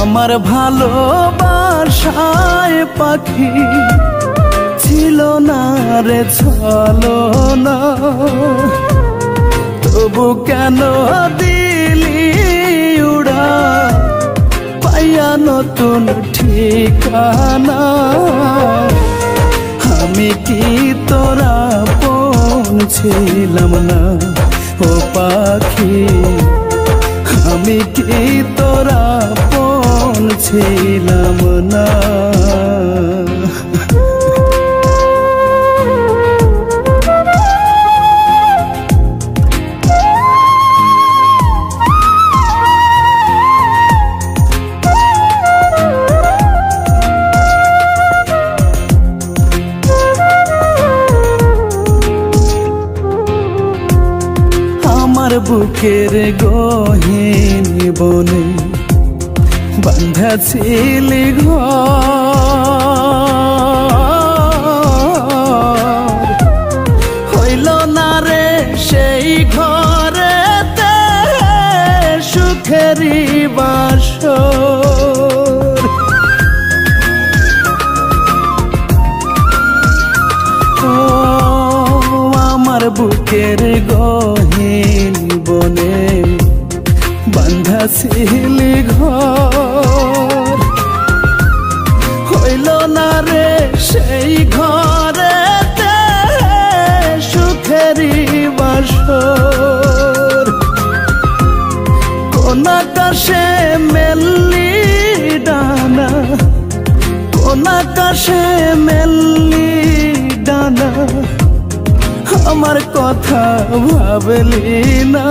আমার ভালোবাসায় পাখি ছিল না রে ছলনা, তবু কেন দিলি উড়া পাইয়া নতুন ঠিকানা। আমি কি তোরা পৌঁছিলাম না ও পাখি, আমি কি তোরা পৌঁছিলাম না। আমার বুকের গহীন বনে বাঁধা ছিলি ঘর, হইল না রে সেই ঘরেতে সুখেরই বাসর। আমার বুকের গহীন বনে বাঁধা ছিলি ঘর, হইল না রে সেই ঘরেতে সুখেরই বাসর। কোন আকাশে মেললি ডানা, কোন আকাশে মেললি ডানা, আমার কথা ভাবলি না।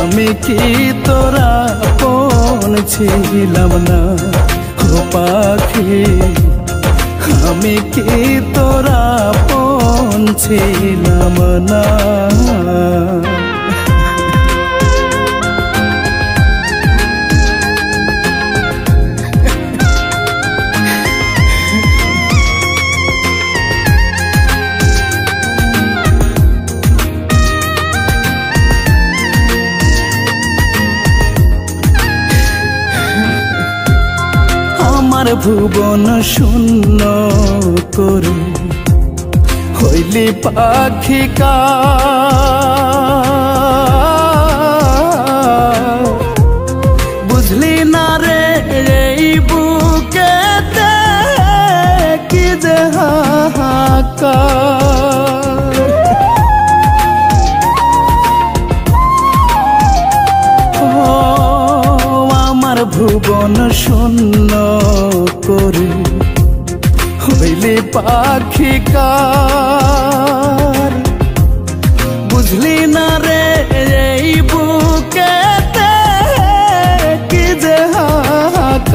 আমি কি তোরা পৌঁছিলাম না ও পাখি, আমি কি তোরা পৌঁছিলাম না। আমার ভুবন শূন্য করে হইলি পাখি কার, বুঝলি না রে এই বুকেতে কি যে হাহাকার। আমার ভুবন শূন্য করে হইলি পাখি কার, বুঝলি না রে এই বুকেতে কি যে হাহাকার।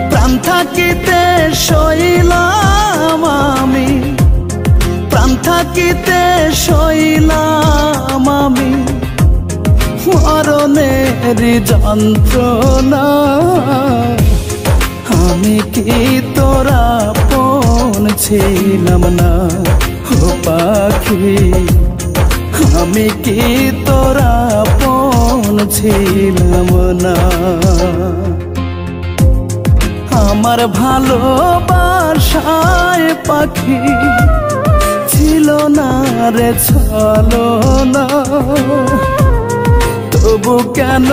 প্রাণ থাকিতে সইলাম আমি, প্রাণ থাকিতে সইলাম আমি মরণের যন্ত্রণা। আমি কি তোরা পৌঁছিলাম না ও পাখি, আমি কি তোরা পৌঁছিলাম না। আমার ভালোবাসায় পাখি ছিল না রে ছলনা, তবু কেন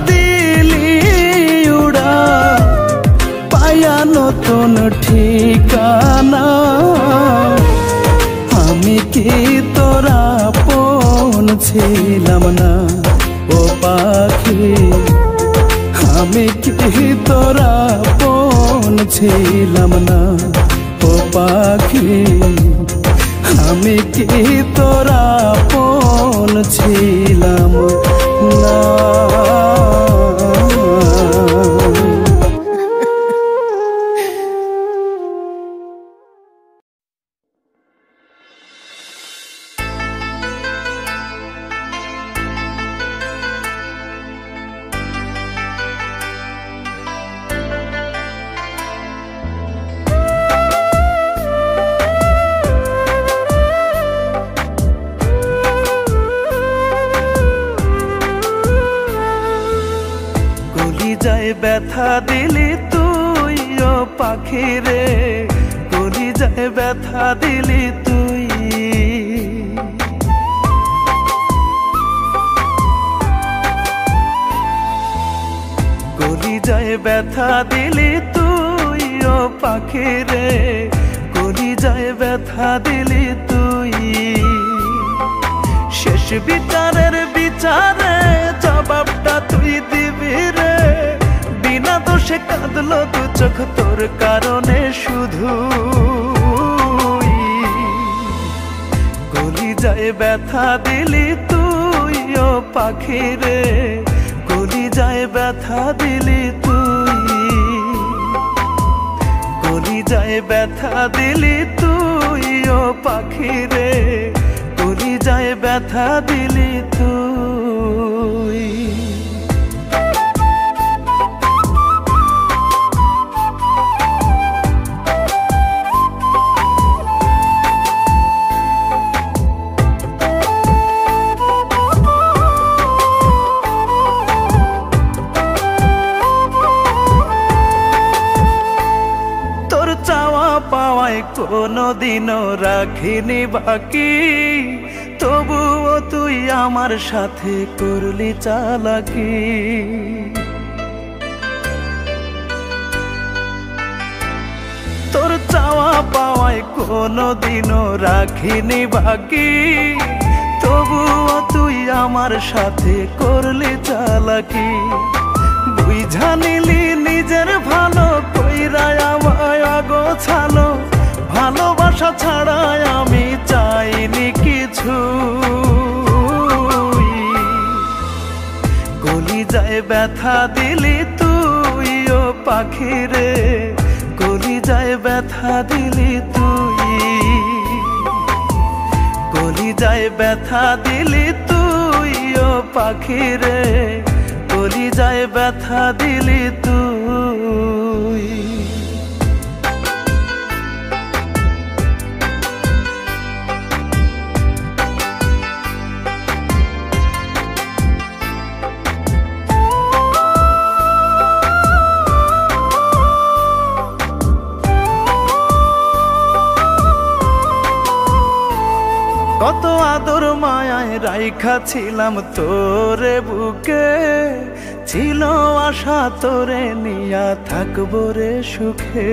দিলি উড়া পাইয়া নতুন ঠিকানা। আমি কি তোরা পৌঁছিলাম না ও পাখি, আমি কি তোরা পৌঁছিলাম না ও পাখি, আমি কি তোরা পৌঁছিলাম না। কলিজায় ব্যথা দিলি তুই ও পাখি রে, কলিজায় ব্যথা দিলি তুই। কলিজায় ব্যথা দিলি তুই ও পাখি রে, কলিজায় ব্যথা দিলি তুই। শেষ বিচারের বিচারে জবাবটা তুই দিবি রে, বিনা দোষে কাঁদলো দু চোখ তোর কারণে শুধু। কলিজায় ব্যথা দিলি তুই ও পাখি রে, কলিজায় ব্যথা দিলি তুই। কলিজায় ব্যথা দিলি তুই ও পাখি রে, কলিজায় ব্যথা দিলি তুই। তোর চাওয়া পাওয়ায় কোনোদিনও রাখিনি বাকি, তবুও তুই আমার সাথে করলি চালাকি। তোর চাওয়া পাওয়ায় কোনোদিনও রাখিনি বাকি, তবুও তুই আমার সাথে করলি চালাকি। বুঝা নিলি নিজের ভালো কইরা আমায় অগোছালো, ভালোবাসা ছাড়া আমি চাইনি কিছু। কলিজায় ব্যথা দিলি তুই ও পাখি রে, কলিজায় ব্যথা দিলি তুই। কলিজায় ব্যথা দিলি তুই ও পাখি রে, কলিজায় ব্যথা দিলি তুই। কত আদর মায়ায় রাইখা ছিলাম তোরে বুকে, ছিল আশা তোরে নিয়া থাকবো রে সুখে।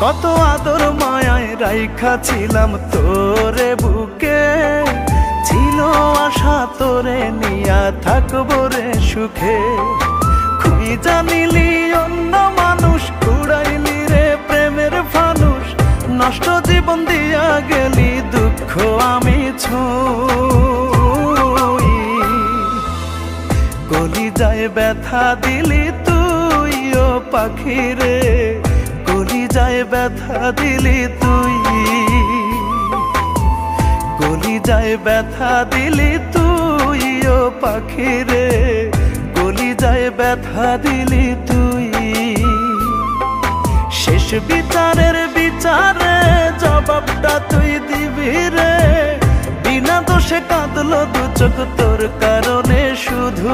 কত আদর মায়ায় রাইখা ছিলাম তোরে বুকে, ছিল আশা তোরে নিয়া থাকবো রে সুখে। খুই জানিলি অন্য মানুষ, উড়াইলি রে প্রেমের ফানুষ, নষ্ট জীবন দিয়া গেলি দুঃখ আমি ছুঁই। কলিজায় ব্যথা দিলি তুই ও পাখি রে, কলিজায় ব্যথা দিলি তুই। কলিজায় ব্যথা দিলি তুই ও পাখি রে, কলিজায় ব্যথা দিলি তুই। শেষ বিচারের বিচারে জবাবটা তুই দিবি রে, বিনা দোষে কাঁদলো দু চোখ তোর কারণে শুধু।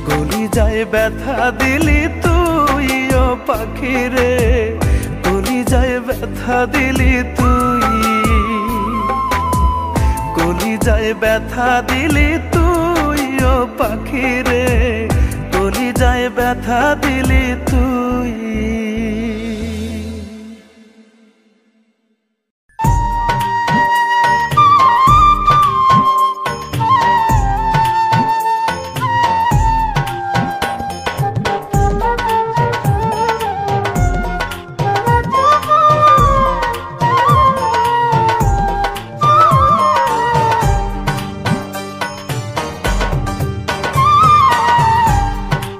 কলিজায় ব্যথা দিলি তুই ও পাখি রে, কলিজায় ব্যথা দিলি তুই। কলিজায় ব্যথা দিলি তুই ও পাখি রে, কলিজায় ব্যথা দিলি তুই।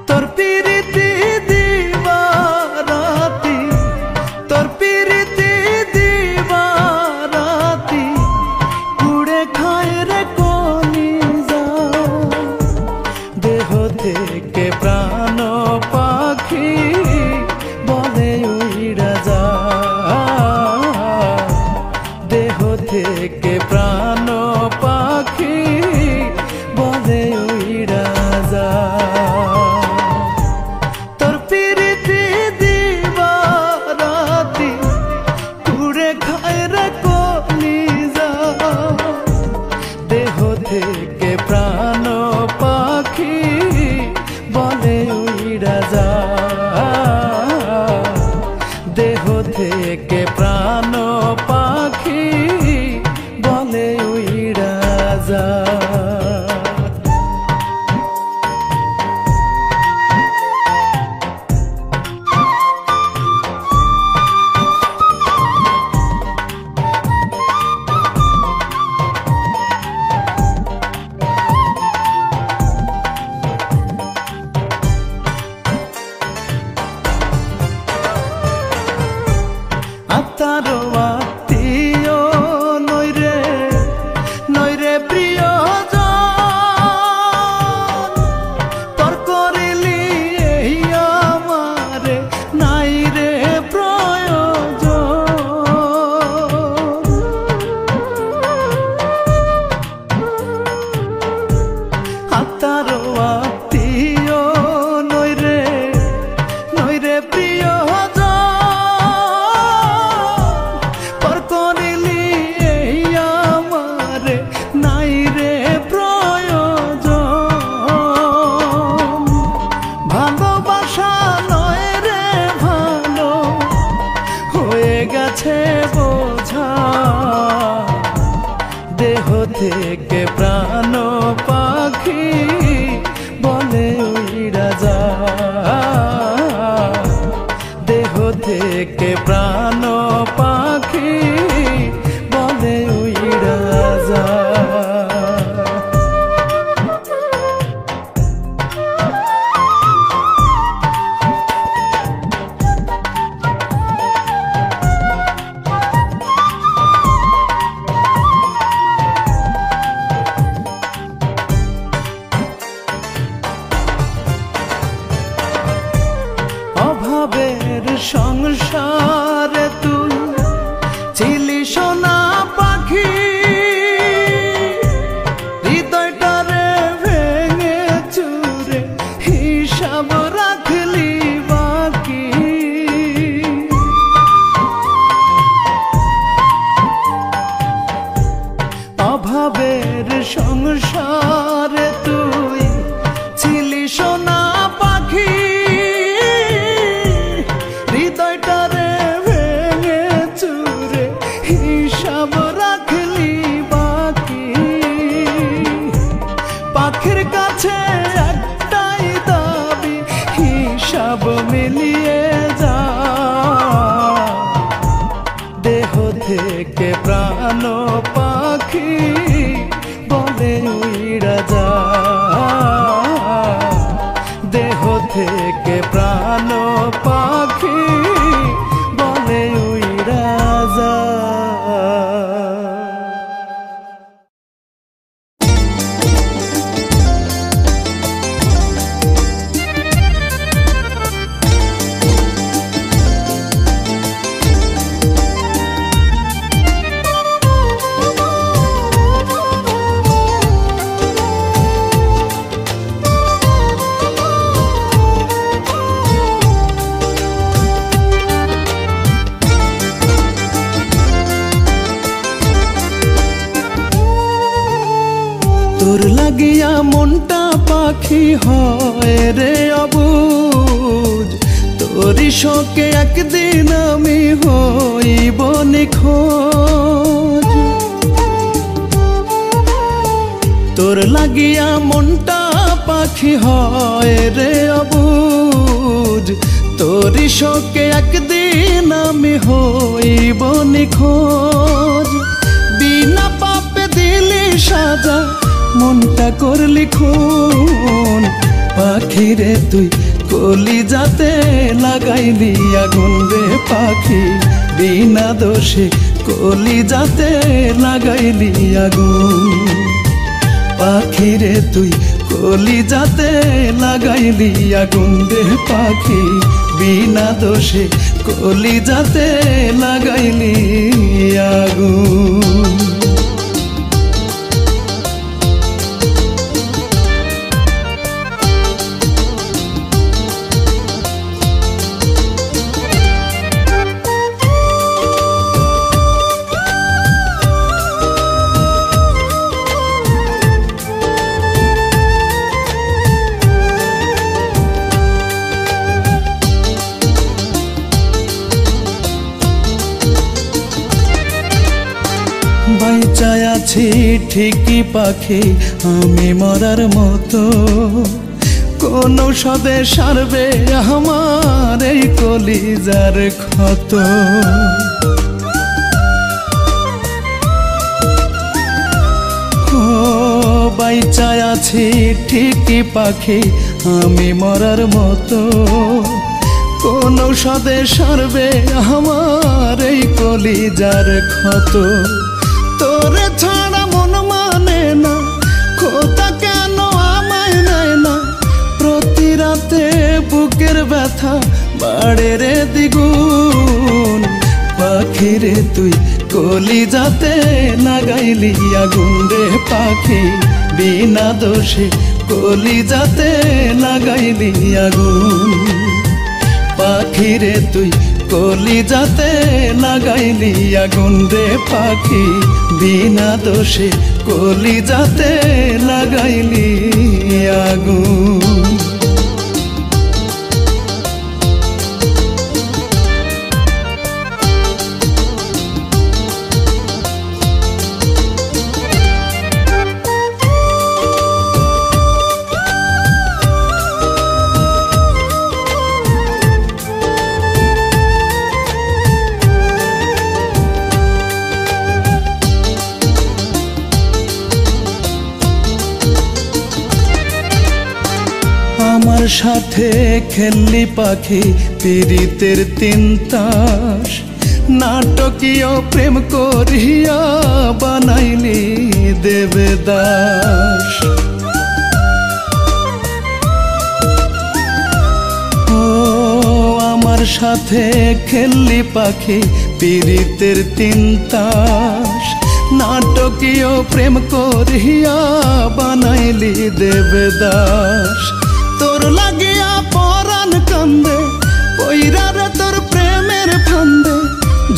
তোর পিরিতি দিবার দেহ থেকে প্রাণ পাখি বলে উইড়া যা। আত্মারো আত্মীয় নইরে প্রিয়জন, তোর করিলি এই আমারে নাই রে প্রয়োজন। আত্মারো আত্মীয় নইরে প্রিয়জন, বোঝা দেহ থেকে প্রাণ পাখি বলে উইড়া যা। দেহ থেকে প্রাণ পাখি বলে উইড়া যা। অভাবের সংসারে তুই ছিলি সোনা পাখি, হৃদয়টারে ভেঙে চুরে হিসাব রাখলি বাকি। অভাবের সংসারে তুই ছিলি সোনা পাখি, হৃদয়টারে ভেঙে চুরে হিসাব রাখলি বাকি। পাখির কাছে একটাই দাবি, হিসাব মিলিয়ে যা। দেহ থেকে প্রাণ পাখি বলে উইড়া যা। দেহ থেকে প্রাণ পাখি বলে উইড়া যা। তোর লাগিয়া মনটা পাখি হয় রে অবুঝ, তোরই শোকে একদিন আমি হইব নিখোঁজ। তোর লাগিয়া মনটা পাখি হয় রে অবুঝ, তোরই শোকে একদিন আমি হইব নিখোঁজ। বিনা পাপে দিলি সাজা মনটা করলি খুন, পাখি রে তুই কলি যাতে লাগাইলি আগুন রে পাখি। বিনা দোষে কলি যাতে লাগাইলি আগুন, পাখি রে তুই কলি যাতে লাগাইলি আগুন রে পাখি। বিনা দোষে কলি যাতে লাগাইলি আগুন। বাইচায় আছি ঠিকই পাখি আমি মরার মতো, কোন ঔষধে সারবে আমার এই কলিজার ক্ষত। বাইচায় আছি ঠিকই পাখি আমি মরার মতো, কোন ঔষধে সারবে আমার এই কলিজার ক্ষত। তোরে ছাড়া মন মানে না, খোদা কেন আমায় নেয় না, প্রতি রাতে বুকের ব্যথা বাড়ে রে দ্বিগুণ। পাখিরে তুই কলিজাতে লাগাইলি আগুন রে পাখি, বিনা দোষে কলিজাতে লাগাইলি আগুন। পাখিরে তুই কলিজাতে লাগাইলি আগুন রে পাখি, বিনা দোষে কলিজাতে লাগাইলি আগুন। আমার সাথে খেললি পাখি পীড়িতের তিন তাস, নাটকীয় প্রেম করিয়া বানাইলি দেবদাস। ও আমার সাথে খেললি পাখি পীড়িতের তিন তাস, নাটকীয় প্রেম করিয়া বানাইলি দেবদাস। তোর লাগিয়া পরাণ কান্দে পইরা রে তোর প্রেমের ফান্দে,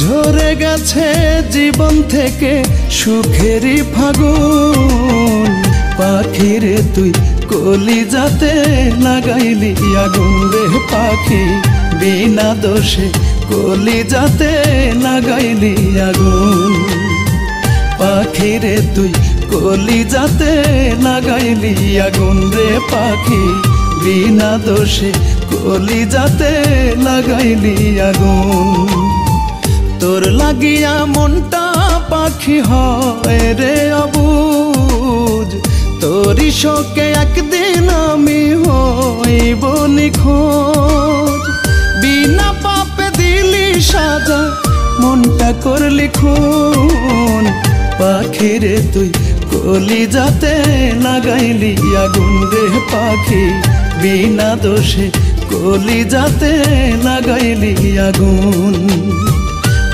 ঝরে গেছে জীবন থেকে সুখেরই ফাগুন। পাখিরে তুই কলিজাতে লাগাইলি আগুন রে পাখি, বিনা দোষে কলিজাতে লাগাইলি আগুন। পাখিরে তুই কলিজাতে লাগাইলি আগুন রে পাখি, বিনা দোষে কলিজাতে লাগাইলি আগুন। তোর লাগিয়া মনটা পাখি হয় রে অবুঝ, তোরই শোকে একদিন আমি হইব নিখোঁজ। বিনা পাপে দিলি সাজা মনটা করলি খুন। পাখিরে তুই কলিজাতে লাগাইলি আগুন রে পাখি, বিনা দোষে কলিজাতে লাগাইলি আগুন।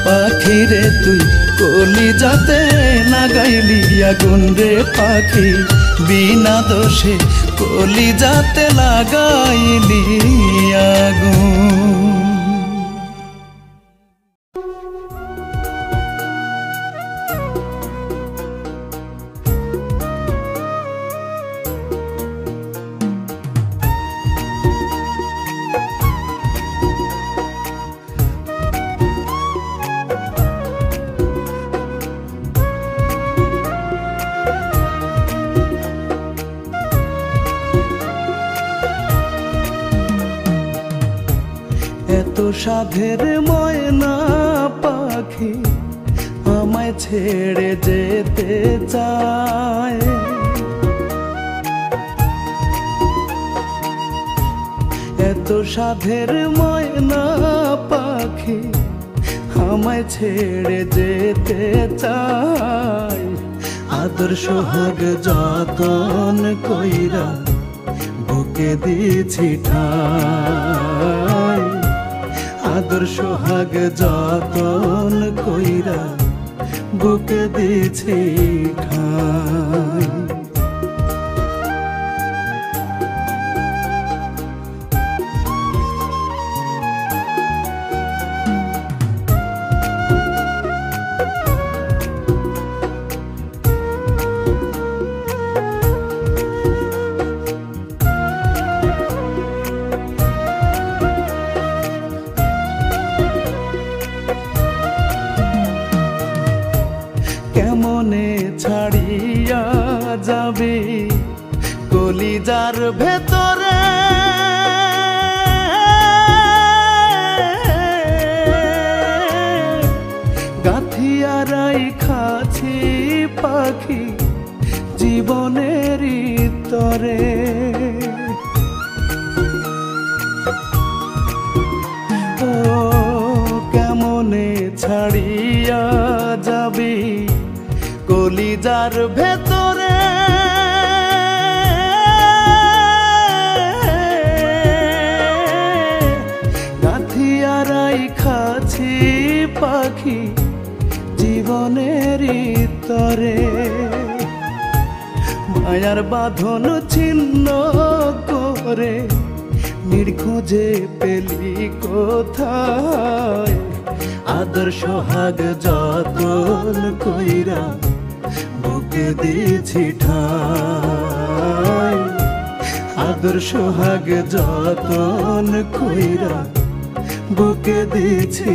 পাখিরে তুই কলিজাতে লাগাইলি আগুন রে পাখি, বিনা দোষে কলিজাতে লাগাইলি আগুন। এত সাধের ময়না পাখি আমায় ছেড়ে যেতে চায়, এত সাধের ময়না পাখি আমায় ছেড়ে যেতে চায়। আদর সোহাগ যতন কইরা বুকে দিয়েছি ঠাই, আদর সোহাগ যতন কইরা বুকে দিয়েছি ঠাই। কেমনে যাবি কলিজার ভেতরে গাথিয়ারাই খাছি পাখি জীবনের তরে ও কেমনে ছাড়িয়া যাবি কলিজার ভেতরে গাথিয়ারাই খাছি পাখি জীবনের তরে মায়ার বাঁধন ছিন্ন করে নির্খোঁজে পেলি কোথায় আদর সোহাগ যতন কইরা বুকে দিয়েছি ঠাই আদর সোহাগ যতন কইরা বুকে দিয়েছি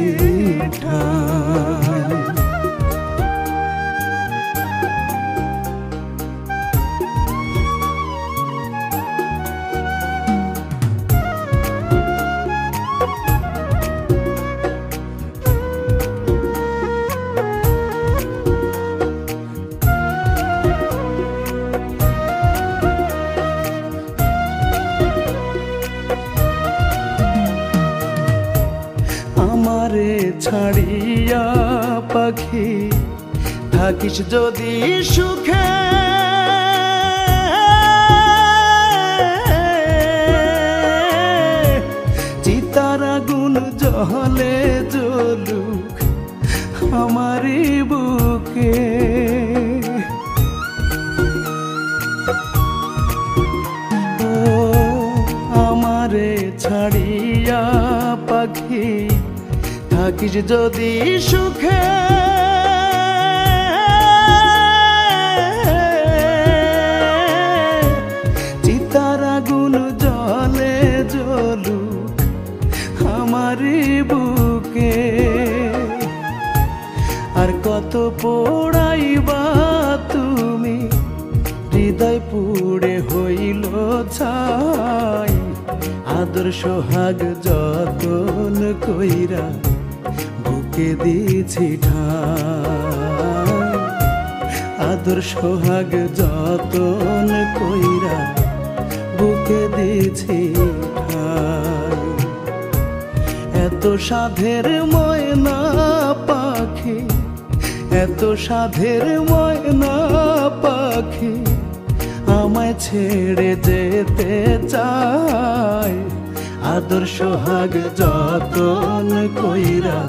ঠাই আমারে ছাড়িয়া পাখি থাকিস যদি সুখে চিতার আগুন জলে জ্বলুক আমারি বুকে ও আমারে ছাড়িয়া পাখি থাকিস যদি সুখে চিতার আগুন জলে জ্বলুক আমারি বুকে আর কত পোড়াইবা তুমি হৃদয় পুড়ে হইল ছাই আদর সোহাগ যতন কইরা বুকে দিয়েছি ঠাই আদর সোহাগ যতন কইরা বুকে দিয়েছি ঠাই এত সাধের ময়না পাখি এত সাধের ময়না পাখি আমায় ছেড়ে যেতে চায় আদর সোহাগ যতন কইরা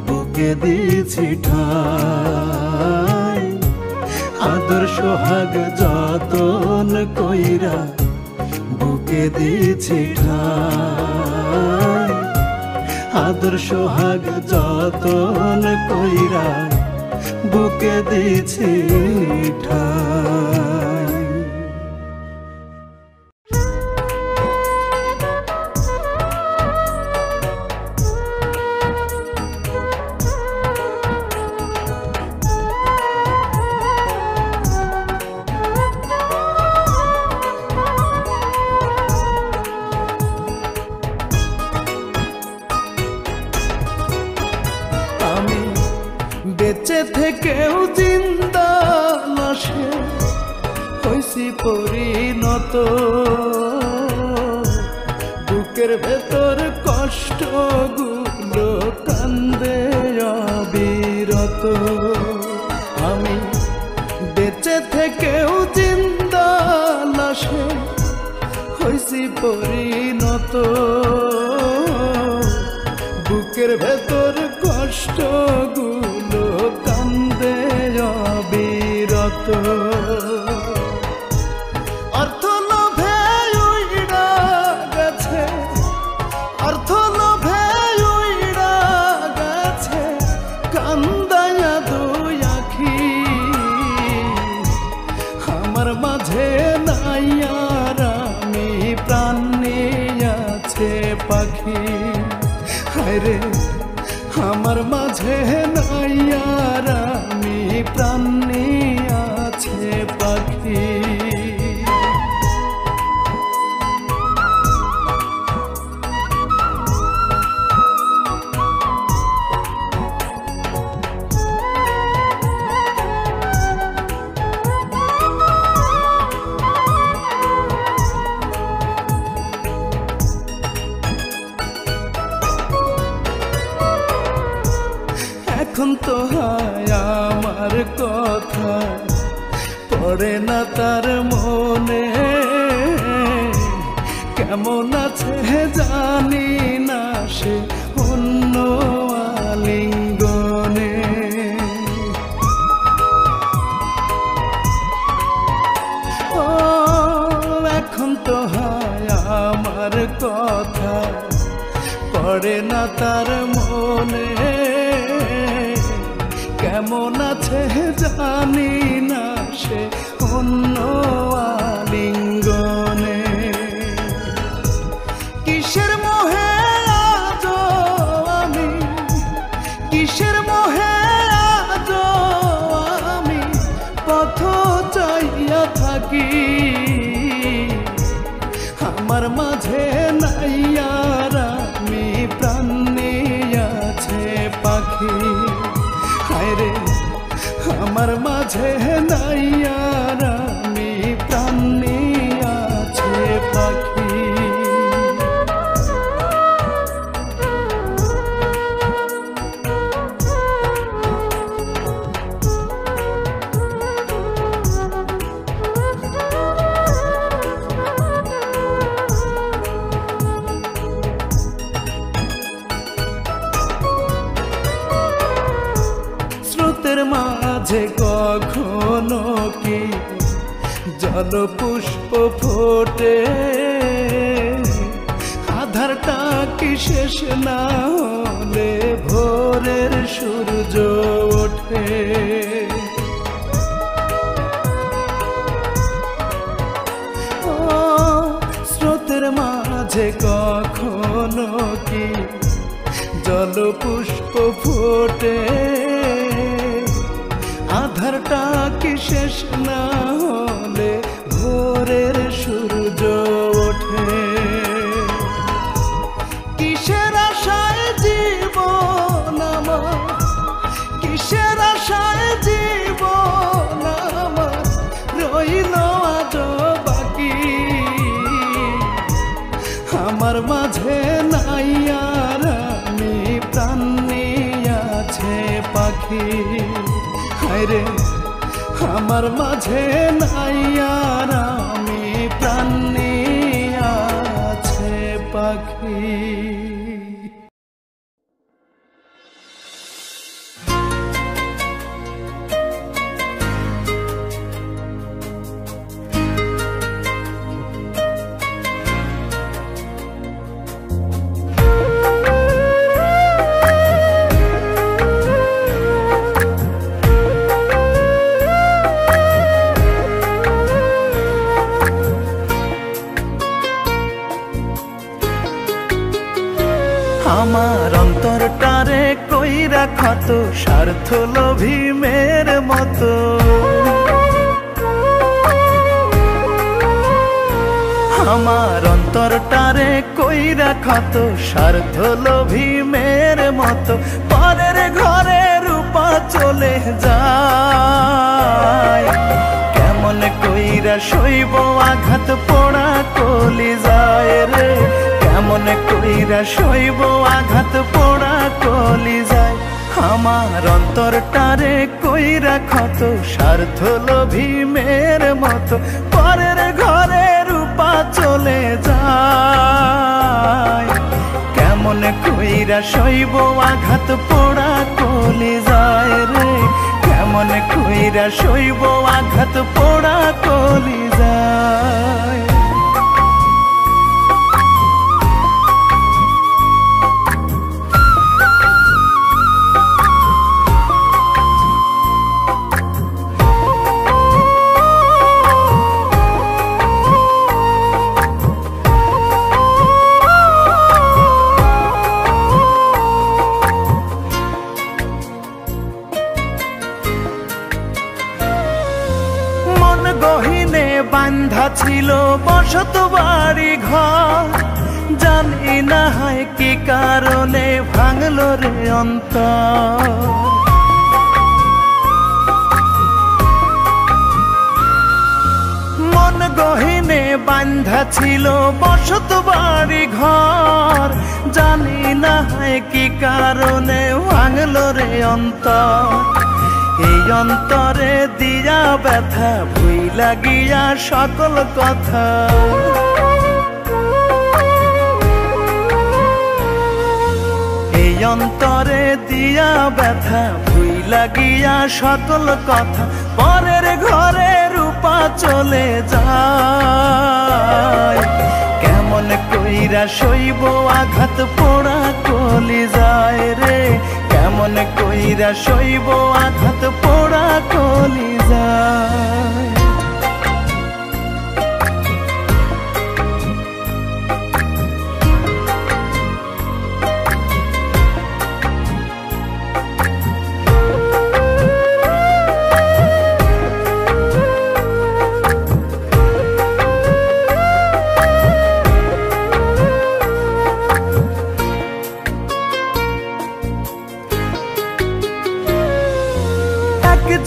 বুকে দিয়েছি ঠাই আদর সোহাগ যতন কইরা বুকে দিয়েছি ঠাই আদর সোহাগ যতন কইরা বুকে দিয়েছি ঠাই বেঁচে থেকেও জিন্দা লাশে হইছি পরিণত বুকের ভেতর কষ্ট গুলো কান্দে অবিরত আমি বেঁচে থেকেও জিন্দা লাশে হইছি পরিণত বুকের ভেতর কষ্ট গুলো কান্দে অবিরত অর্থ লোভে উইড়া গেছে অর্থ লোভে উইড়া গেছে কান্দায়া দুই আখি আমার মাঝে নাই আর আমি প্রাণ নিয়াছে পাখি হায়রে আমার মাঝে নাই আর আমি প্রাণ নিয়াছে পাখি এখন তো হায় আমার কথা পড়ে না তার মনে, কেমন আছে জানি না সে অন্য আলিঙ্গনে। ও এখন তো হায় আমার কথা পড়ে না তার মনে, কেমন আছে জানি না সে অন্য আলিঙ্গনে। কিসের মোহে আজ আমি, কিসের মোহে আজ আমি পথ চাইয়া থাকি, আমার মাঝে নাই আর আমি প্রাণ নিয়াছে পাখি। হায়রে আমার মাঝে নাই আর আমি প্রাণ নিয়াছে পাখি। স্রোতের মাঝে কখনো কি জল পুষ্প ফোটে, আধারটা কি শেষ না হলে ভোরের সূর্য ওঠে। ও স্রোতের মাঝে কখনো কি জল পুষ্প ফোটে, আধারটা কি শেষ না হলে ভোরের সূর্য ওঠে। কিসের আশায় জীবন আমার, কিসের আশায় জীবন আমার রইল আজ বাকি, আমার মাঝে নাই আর আমি প্রাণ নিয়াছে পাখি। হায়রে আমার মাঝে নাই আর আমি প্রাণ নিয়াছে পাখি। আমার অন্তরটারে কইরা ক্ষত স্বার্থ লোভী মেয়ের মতো, আমার অন্তরটারে কইরা ক্ষত স্বার্থ লোভী মেয়ের মতো, পরের ঘরে রূপা চলে যায়, কেমন কইরা সইব আঘাত পোড়া কলি যায় রে, কেমন কইরা সইব আঘাত পোড়া কলি যায়। আমার অন্তরটারে কইরা ক্ষত স্বার্থ লোভী মেয়ের মতো, পরের ঘরে রূপা চলে যায়, কেমন কইরা সইব আঘাত পোড়া কলি যায় রে, কেমন কইরা সইব আঘাত পোড়া কলি যায়। গহিনে বান্ধা ছিল বসত বাড়ি ঘর, জানি না হয় কি কারণে ভাঙলো রে অন্তর। মন গহিনে বান্ধা ছিল বসত বাড়ি ঘর, জানি না কি কারণে ভাঙলো রে অন্তর, এই অন্তরে দিয়া ব্যথা ভুইলা গিয়া সকল কথা। এই অন্তরে দিয়া ব্যথা ভুইলা গিয়া সকল কথা, পরের ঘরে রূপা চলে যায়। কেমন কইরা সইব আঘাত পোড়া কলিজায় রে, কেমন কইরা সইব আঘাত পোড়া কলিজায়।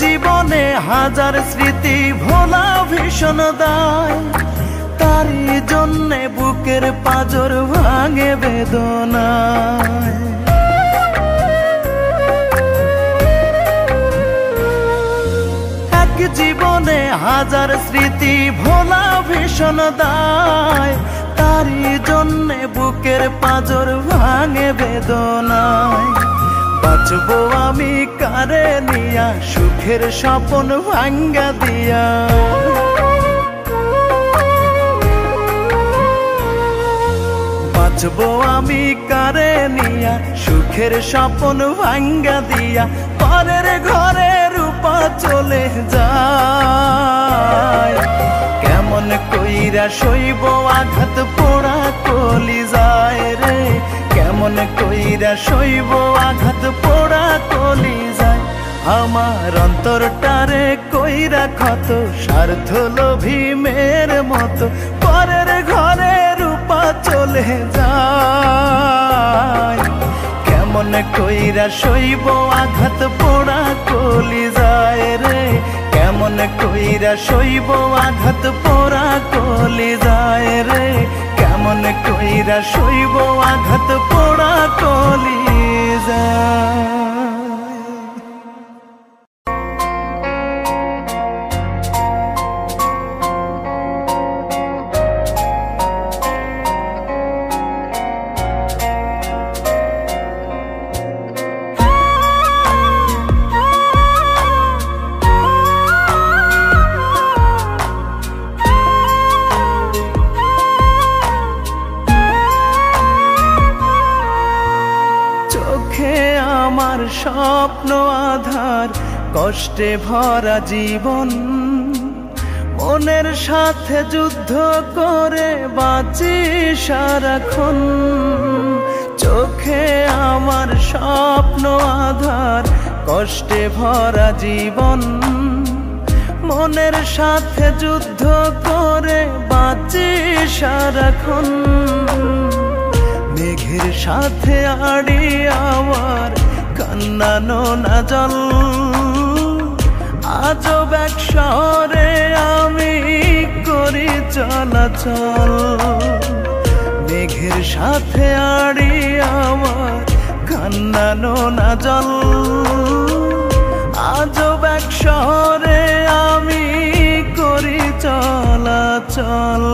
জীবনে হাজার স্মৃতি ভোলা ভীষণ দায়, তারই জন্যে বুকের পাঁজর ভাঙে বেদনায়। এক জীবনে হাজার স্মৃতি ভোলা ভীষণ দায়, তারই জন্যে বুকের পাঁজর ভাঙে বেদনায়। বাঁচবো আমি কারে নিয়া সুখের স্বপ্ন ভাঙ্গা দিয়া, বাঁচবো আমি কারে নিয়া সুখের স্বপ্ন ভাঙ্গা দিয়া। পরের ঘরে রূপা চলে যায়, কেমন কইরা সইব আঘাত পোড়া কলিজায় রে, কেমন কইরা সইব আঘাত পোড়া কলিজায়। আমার অন্তরটারে কইরা ক্ষত স্বার্থ লোভী মেয়ের মতো, পরের ঘরে রূপা চলে যায়। কেমন কইরা সইব আঘাত পোড়া কলিজায় রে, কেমন কইরা সইব আঘাত পোড়া কলিজায় রে, কেমন কইরা সইব আঘাত পোড়া কলিজায়। আমার স্বপ্ন আধার কষ্টে ভরা জীবন, মনের সাথে যুদ্ধ করে বাঁচি সারাক্ষণ। চোখে আমার স্বপ্ন আধার কষ্টে ভরা জীবন, মনের সাথে যুদ্ধ করে বাঁচি সারাক্ষণ। মেঘের সাথে আড়ি আমার কান্না নোনা জল, আজব এক শহরে আমি করি চলাচল। মেঘের সাথে আড়ি আমার কান্না নোনা জল, আজব এক শহরে আমি করি চলাচল।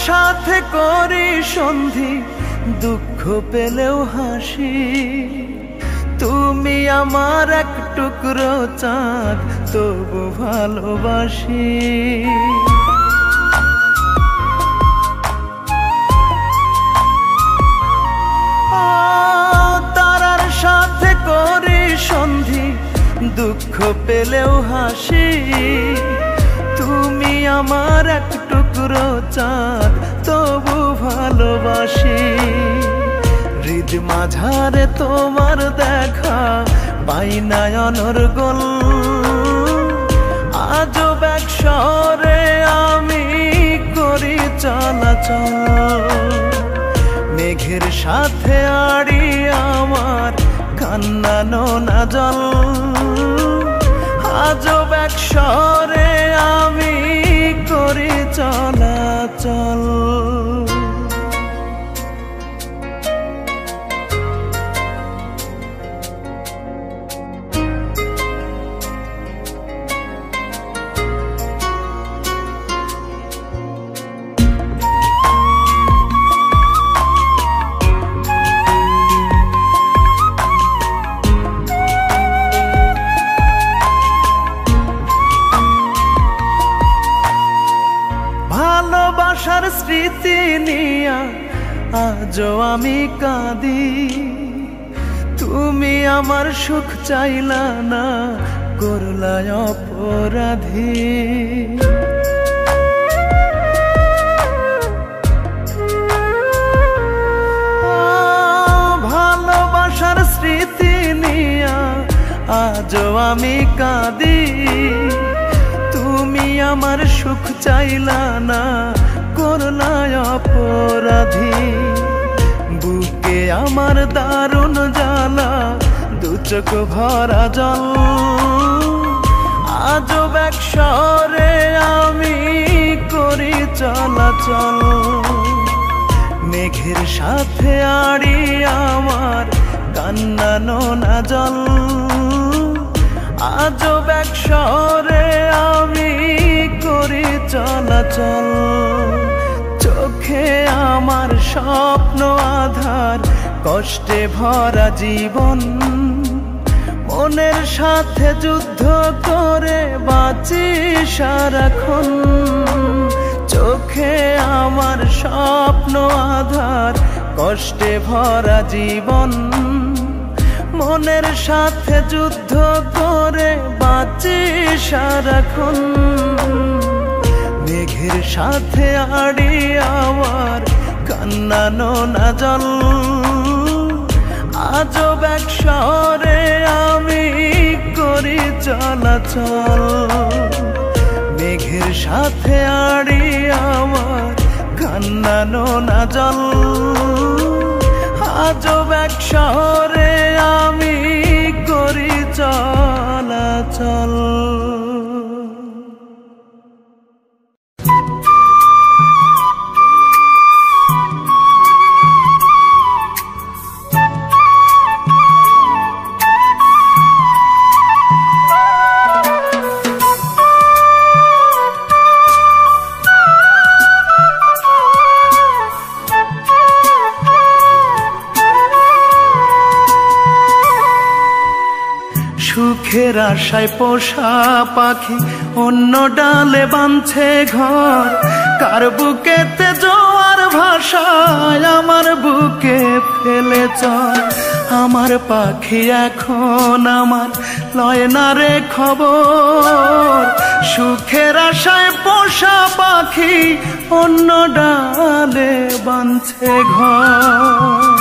সাথে করি সন্ধি দুঃখ পেলেও হাসি, তুমি আমার এক টুকরো চাঁদ তবু ভালোবাসি। তারার সাথে করি সন্ধি দুঃখ পেলেও হাসি, তুমি আমার এক টুকরো চাঁদ তবু ভালোবাসি। হৃদ মাঝারে তোমার দেখা পাই নয়নের গোল। আজব এক শহরে আমি করি চলাচল, মেঘের সাথে আড়ি আমার কান্না নোনা জল। আজব এক শহরে আমি করি চলাচল। ভালোবাসার স্মৃতি নিয়া আজও আমি কাঁদি, তুমি আমার সুখ চাইলা না, করলা অপরাধী। ভালোবাসার স্মৃতি নিয়া আজও আমি কাঁদি, তুমি আমার সুখ চাইলা না, করলা অপরাধী। বুকে আমার দারুণ জ্বালা, দু চোখ ভরা জল। আজব এক শহরে আমি করি চলাচল, মেঘের সাথে আড়ি আমার কান্না নোনা জল। আজব এক শহরে আমি করি চলাচল, চোখে আমার স্বপ্ন আধার, কষ্টে ভরা জীবন। মনের সাথে যুদ্ধ করে বাঁচি সারাক্ষণ, চোখে আমার স্বপ্ন আধার, কষ্টে ভরা জীবন। মনের সাথে যুদ্ধ করে বাঁচি সারাক্ষণ, মেঘের সাথে আড়ি আমার কান্না নোনা জল। আজব এক শহরে আমি করি চলাচল, মেঘের সাথে আড়ি আমার কান্না নোনা জল। আজব এক শহরে আমি করি চলাচল। সুখের আশায় পোষা পাখি অন্য ডালে বাঁধছে ঘর, কার বুকেতে জোয়ার ভাষায় আমার বুকে ফেলে চল। আমার পাখি এখন আমার লয় না রে খবর, সুখের আশায় পোষা পাখি অন্য ডালে বাঁধছে ঘর।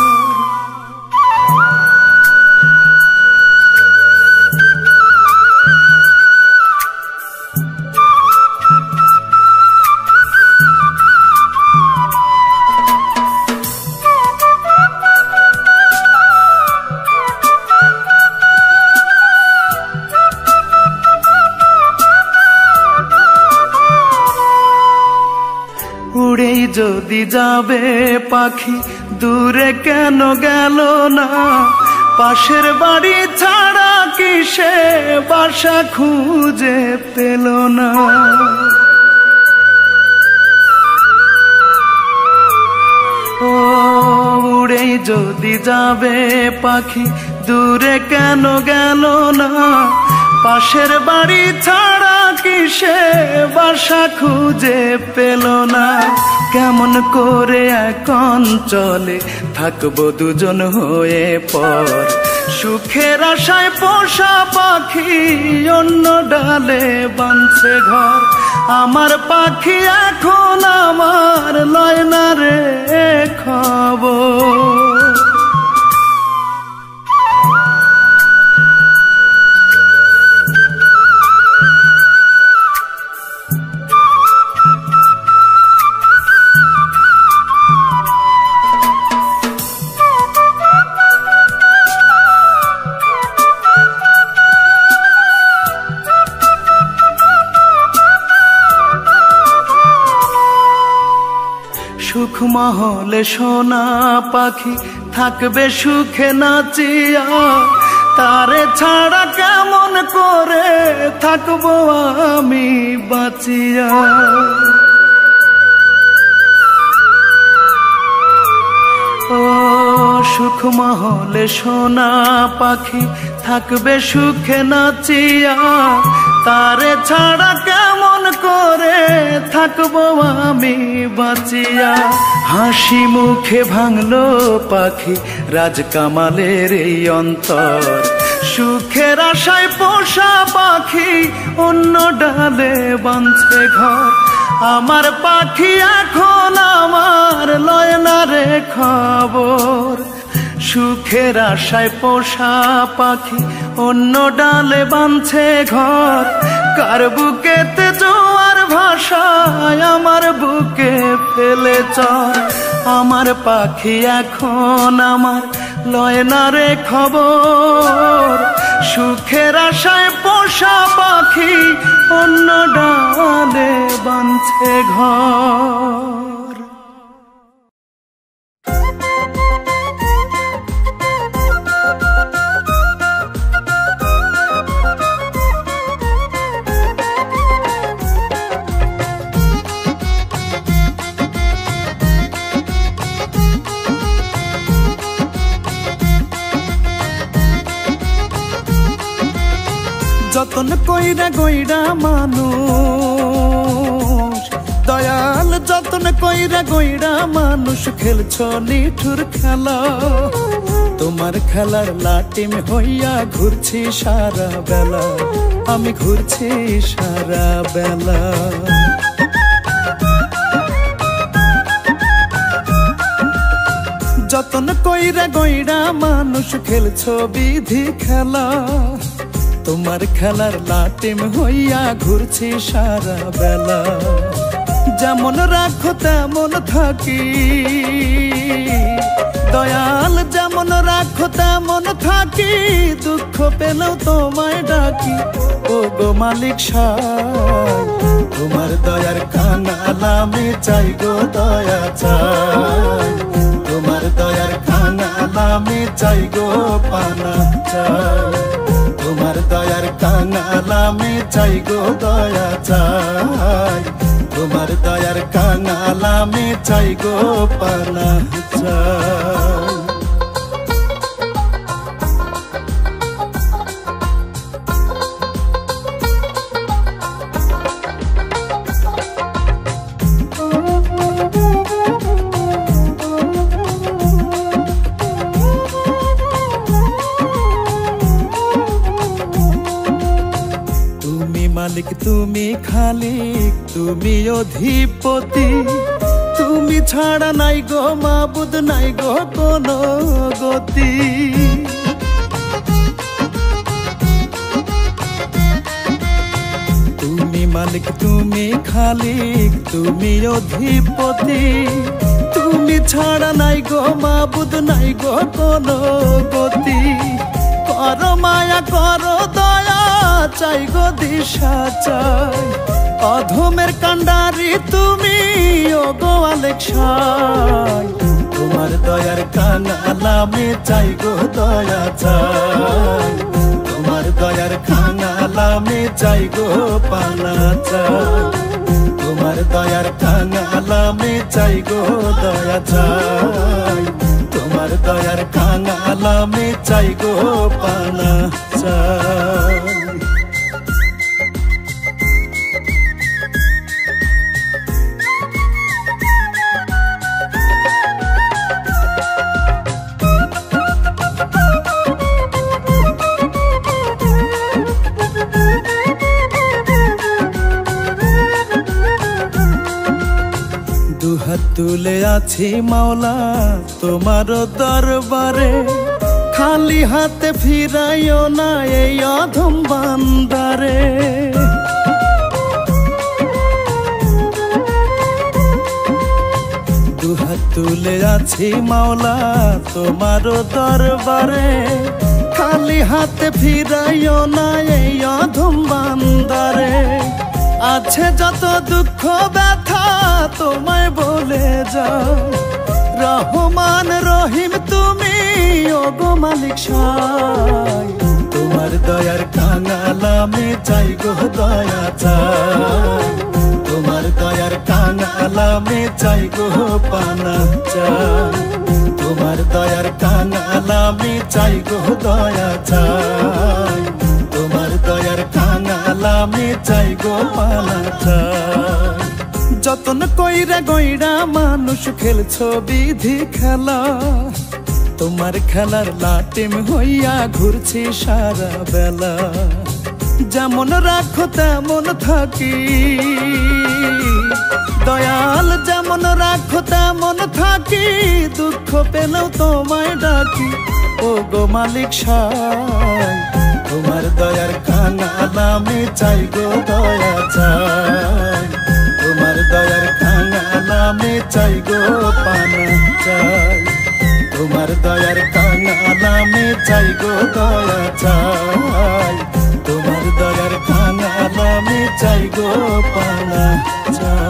উড়েই যদি যাবে পাখি দূরে কেন গেল না, পাশের বাড়ি ছাড়া কি সে বাসা খুঁজে পেল না। ও উড়েই যদি যাবে পাখি দূরে কেন গেল না, পাশের বাড়ি ছাড়া কি সে বাসা খুঁজে পেল না। কেমন করে এক অঞ্চলে থাকবো দুজন হয়ে পর, সুখের আশায় পোষা পাখি অন্য ডালে বাঁধছে ঘর। আমার পাখি এখন আমার লয় না রে খবর। সুখ মহলে সোনা পাখি থাকবে সুখে নাচিয়া, তারে ছাড়া কেমন করে থাকবো আমি বাঁচিয়া। ও সুখ মহলে সোনা পাখি থাকবে সুখে নাচিয়া, তারে ছাড়া কেমন করে থাকবো আমি বাঁচিয়া। হাসি মুখে ভাঙলো পাখি রাজকামালের এই অন্তর, সুখের আশায় পোষা পাখি অন্য ডালে বাঁধছে ঘর। আমার পাখি এখন আমার লয় না রে খবর, সুখের আশায় পোষা পাখি অন্য ডালে বাঁধছে ঘর। কার বুকেতে জোয়ার ভাষায় আমার বুকে ফেলে চর। আমার পাখি এখন আমার লয় না রে খবর, সুখের আশায় পোষা পাখি অন্য ডালে বাঁধছে ঘর। যতন কইরা গইরা মানুষ দয়াল, যতন কইরা গইরা মানুষ খেলছ নিঠুর খেলা। তোমার খেলার লাটিম হইয়া ঘুরছি সারা বেলা, আমি ঘুরছি সারা বেলা। যতন কইরা গইরা মানুষ খেলছ বিধি খেলা, তোমার খেলার লাটিম হইয়া ঘুরছি সারা বেলা। যেমন রাখো তেমন থাকি দয়াল, যেমন রাখো তেমন থাকি, দুঃখ পেলেও তোমায় ডাকি। ও গো মালিক সাই তোমার দয়ার কাঙাল আমি চাই গো দয়া চাই, তোমার দয়ার কাঙাল আমি চাই গো পানা চাই, তোমার দয়ার কাঙাল আমি চাই গো দয়া চাই, তোমার দয়ার কাঙাল আমি চাই গো পানা চাই। মালিক তুমি খালিক তুমি অধিপতি, তুমি ছাড়া নাই গো মাবুদ নাই গো কোনো গতি। তুমি মালিক তুমি খালিক তুমি অধিপতি, তুমি ছাড়া নাই গো মাবুদ নাই গো কোনো গতি। করো মায়া করো দয়া চাই গো দিশা চাই, অধমের কান্ডারি তুমি ও গো আলেক সাই, তোমার দয়ার কাঙাল আমি চাই গো দয়া চাই, তোমার দয়ার কাঙাল আমি চাই গো পানা চাই, তোমার দয়ার কাঙাল আমি চাই গো দয়া চাই, তোমার দয়ার কাঙাল আমি চাই গো পানা চাই। দুহাত তুলে আছি মাওলা তোমার দরবারে, খালি হাতে ফিরাইও না এই অধম বান্দারে। দুহাত তুলে আছি মাওলা তোমার দরবারে, খালি হাতে ফিরাইও না এই অধম বান্দারে। আছে যত দুঃখ ব্যথা তোমায় বলে যায়। রহমান রহিম তুমি ওগো মালিক সাই, তোমার দয়ার কাঙালামে চাই গো দয়া চাই, তোমার দয়ার কাঙালামে চাই গো পানা চাই, তোমার দয়ার কাঙালামে চাই গো দয়া চাই, তোমার দয়ার কাঙালামে চাই গো পানা চাই। যতন কইরা গইরা মানুষ খেলছো বিধি খেলা, তোমার খেলার লাটিম হইয়া ঘুরছি সারা বেলা। যেমন রাখো তেমন থাকি দয়াল, যেমন রাখো তেমন থাকি, দুঃখ পেলেও তোমায় ডাকি ও গো মালিক সাই, তোমার দয়ার কাঙালামে চাই গো দয়া চাই, তোমার দয়ার কাঙালামে চাই গো পানা চাই, তোমার দয়ার কাঙালামে চাই গো দয়া চাই, তোমার দয়ার কাঙালামে চাই গো পানা চাই।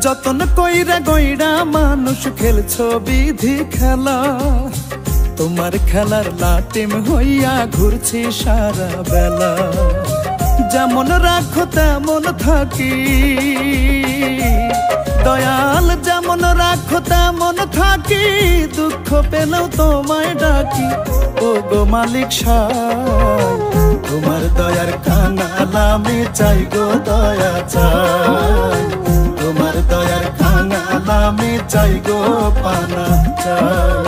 যতন কইরা গইরা মানুষ খেলছো বিধি খেলা, তোমার খেলার লাটিম হইয়া ঘুরছি সারা বেলা। যেমন রাখো তেমন থাকি দয়াল, যেমন রাখো তেমন থাকি, দুঃখ পেলেও তোমায় ডাকি ও গো মালিক সাই, তোমার দয়ার কাঙালামে চাই গো দয়া চাই, তোমার দয়ার কাঙালামে চাই গো পানা চাই,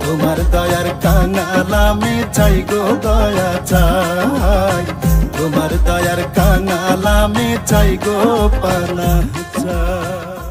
তোমার দয়ার কাঙালামে চাই গো দয়া চাই, তোমার দয়ার কাঙালামে চাই গো পানা চাই।